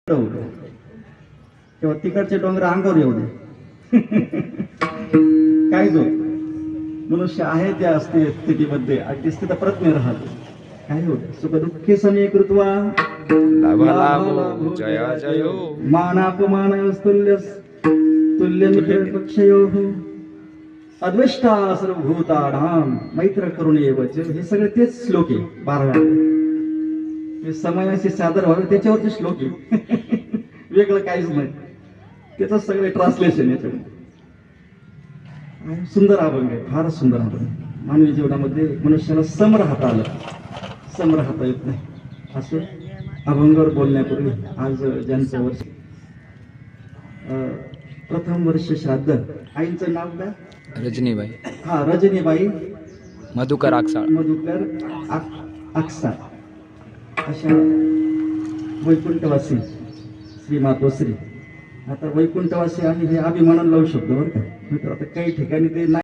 तेव्हा तिकडचे डोंगर अंगावर एवढे काय जो मनुष्य आहे त्या स्थितीमध्ये अगदी स्थित प्रज्ञ राहतो. काय होत सुख दुःखे समीकृत्वा जया जयो मानापमान तुल्य मित्रपक्षयो अद्वेष्टा सर्वभूतानां मैत्र करुणे वच. हे सगळे तेच श्लोक आहे 12व्या. हे समयाशी सादर व्हावे त्याच्यावरचे श्लोक आहे. वेगळं काहीच नाही. त्याचं सगळे ट्रान्सलेशन याच्यामध्ये. सुंदर अभंग आहे, फारच सुंदर अभंग. मानवी जीवनामध्ये मनुष्याला सम राहता आलं, सम राहता येत नाही. असं अभंगावर बोलण्यापूर्वी आज ज्यांचं वर्ष प्रथम वर्ष श्राद्ध. आईचं नाव काय? रजनीबाई. हा, रजनीबाई मधुकर आकसाळ. मधुकर आकसाळ अशा वैकुंठवासी श्री मातोश्री. आता वैकुंठवासी आहे हे अभिमानाला लावू शकतो बरं का. आता काही ठिकाणी ते नाही.